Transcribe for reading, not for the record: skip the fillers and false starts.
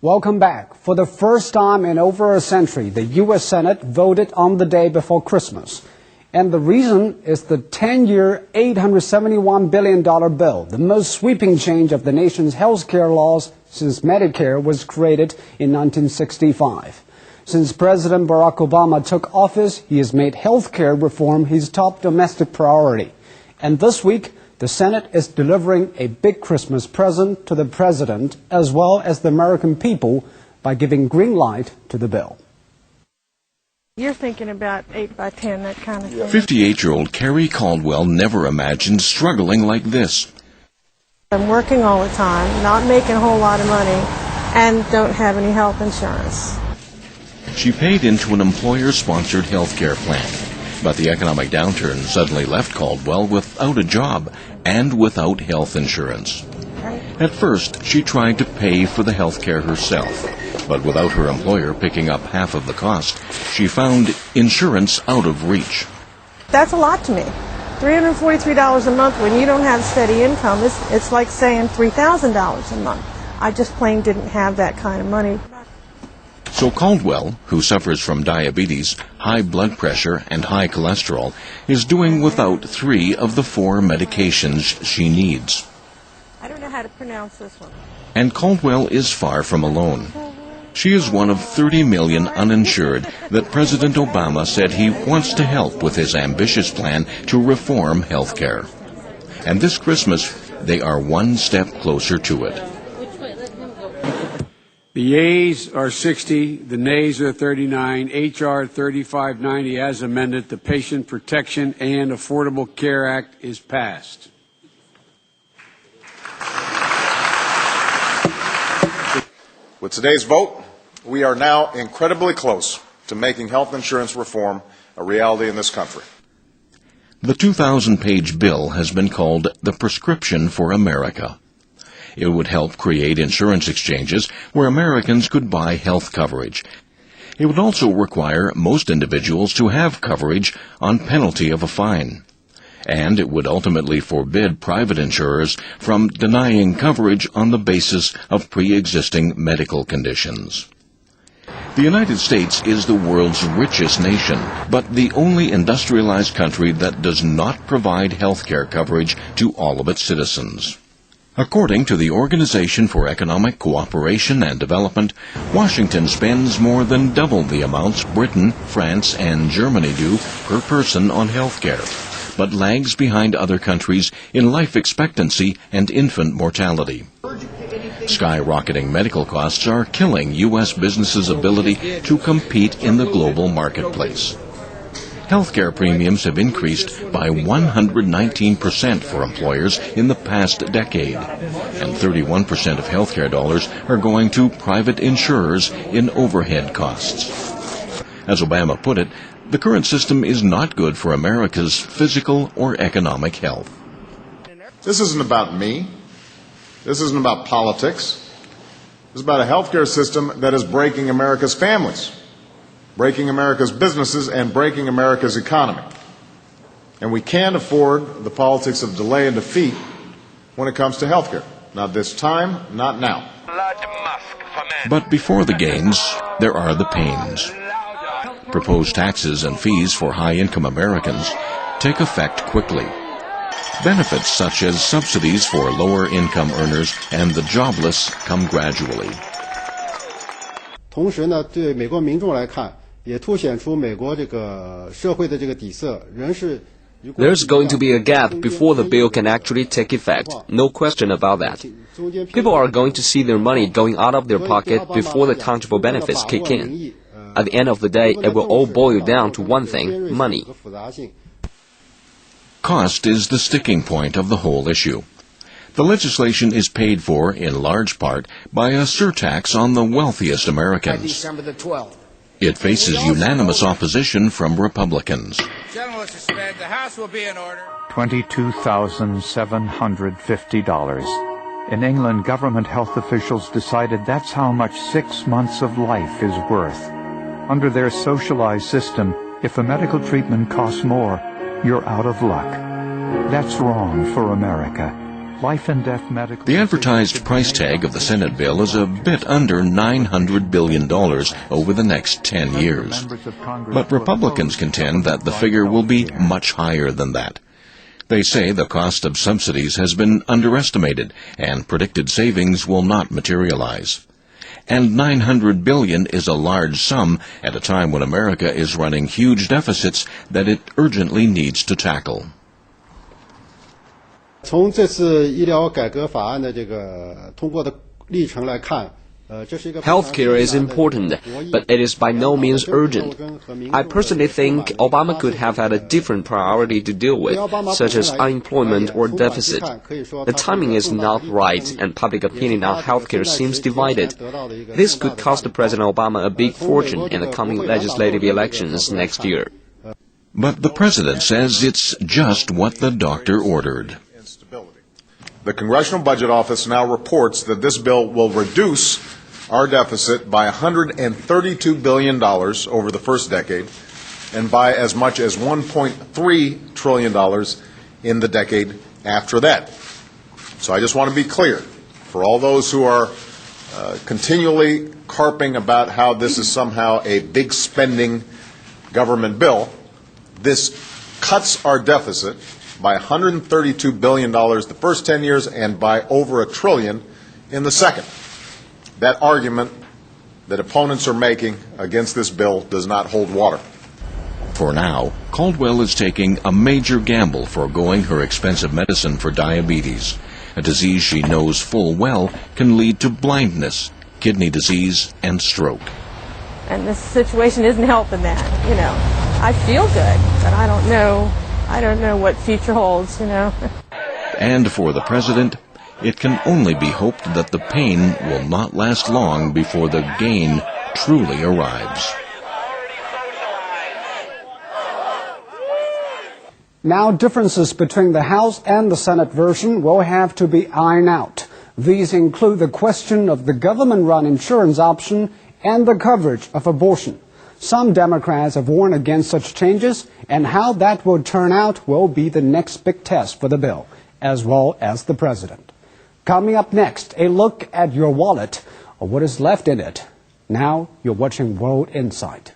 Welcome back. For the first time in over a century, the U.S. Senate voted on the day before Christmas. And the reason is the 10-year, $871 billion bill, the most sweeping change of the nation's health care laws since Medicare was created in 1965. Since President Barack Obama took office, he has made health care reform his top domestic priority. And this week, the Senate is delivering a big Christmas present to the President as well as the American people by giving green light to the bill. You're thinking about 8 by 10, that kind of thing. 58-year-old Carrie Caldwell never imagined struggling like this. I'm working all the time, not making a whole lot of money, and don't have any health insurance. She paid into an employer-sponsored health care plan. But the economic downturn suddenly left Caldwell without a job and without health insurance. At first, she tried to pay for the health care herself, but without her employer picking up half of the cost, she found insurance out of reach. That's a lot to me. $343 a month when you don't have steady income, it's like saying $3,000 a month. I just plain didn't have that kind of money. So Caldwell, who suffers from diabetes, high blood pressure, and high cholesterol, is doing without 3 of the 4 medications she needs. I don't know how to pronounce this one. And Caldwell is far from alone. She is one of 30 million uninsured that President Obama said he wants to help with his ambitious plan to reform health care. And this Christmas, they are one step closer to it. The yeas are 60, the nays are 39. H.R. 3590 as amended, the Patient Protection and Affordable Care Act is passed. With today's vote, we are now incredibly close to making health insurance reform a reality in this country. The 2,000-page bill has been called the Prescription for America. It would help create insurance exchanges where Americans could buy health coverage. It would also require most individuals to have coverage on penalty of a fine. And it would ultimately forbid private insurers from denying coverage on the basis of pre-existing medical conditions. The United States is the world's richest nation, but the only industrialized country that does not provide health care coverage to all of its citizens. According to the Organization for Economic Cooperation and Development, Washington spends more than double the amounts Britain, France, and Germany do per person on health care, but lags behind other countries in life expectancy and infant mortality. Skyrocketing medical costs are killing U.S. businesses' ability to compete in the global marketplace. Healthcare premiums have increased by 119% for employers in the past decade, and 31% of healthcare dollars are going to private insurers in overhead costs. As Obama put it, the current system is not good for America's physical or economic health. This isn't about me. This isn't about politics. This is about a healthcare system that is breaking America's families, breaking America's businesses, and breaking America's economy. And we can't afford the politics of delay and defeat when it comes to health care. Not this time, not now. But before the gains, there are the pains. Proposed taxes and fees for high-income Americans take effect quickly. Benefits such as subsidies for lower-income earners and the jobless come gradually. 同时呢，对美国民众来看，也凸显出美国这个社会的这个底色，人是。There's going to be a gap before the bill can actually take effect, no question about that. People are going to see their money going out of their pocket before the tangible benefits kick in. At the end of the day, it will all boil down to one thing, money. Cost is the sticking point of the whole issue. The legislation is paid for, in large part, by a surtax on the wealthiest Americans. It faces unanimous opposition from Republicans. The House will be in order. $22,750. In England, government health officials decided that's how much 6 months of life is worth. Under their socialized system, if a medical treatment costs more, you're out of luck. That's wrong for America. life and death medical... The advertised price tag of the Senate bill is a bit under $900 billion over the next 10 years. But Republicans contend that the figure will be much higher than that. They say the cost of subsidies has been underestimated and predicted savings will not materialize. And $900 billion is a large sum at a time when America is running huge deficits that it urgently needs to tackle. 从这次医疗改革法案的这个通过的历程来看， Healthcare is important, but it is by no means urgent. I personally think Obama could have had a different priority to deal with, such as unemployment or deficit. The timing is not right, and public opinion on healthcare seems divided. This could cost President Obama a big fortune in the coming legislative elections next year. But the president says it's just what the doctor ordered. The Congressional Budget Office now reports that this bill will reduce our deficit by $132 billion over the first decade and by as much as $1.3 trillion in the decade after that. So I just want to be clear, for all those who are continually carping about how this is somehow a big spending government bill, this cuts our deficit by $132 billion the first 10 years and by over $1 trillion in the second. That argument that opponents are making against this bill does not hold water. For now, Caldwell is taking a major gamble foregoing her expensive medicine for diabetes, a disease she knows full well can lead to blindness, kidney disease, and stroke. And this situation isn't helping that, you know. I feel good, but I don't know what future holds, you know. And for the president, it can only be hoped that the pain will not last long before the gain truly arrives. Now, differences between the House and the Senate version will have to be ironed out. These include the question of the government-run insurance option and the coverage of abortion. Some Democrats have warned against such changes, and how that will turn out will be the next big test for the bill, as well as the president. Coming up next, a look at your wallet, or what is left in it. Now you're watching World Insight.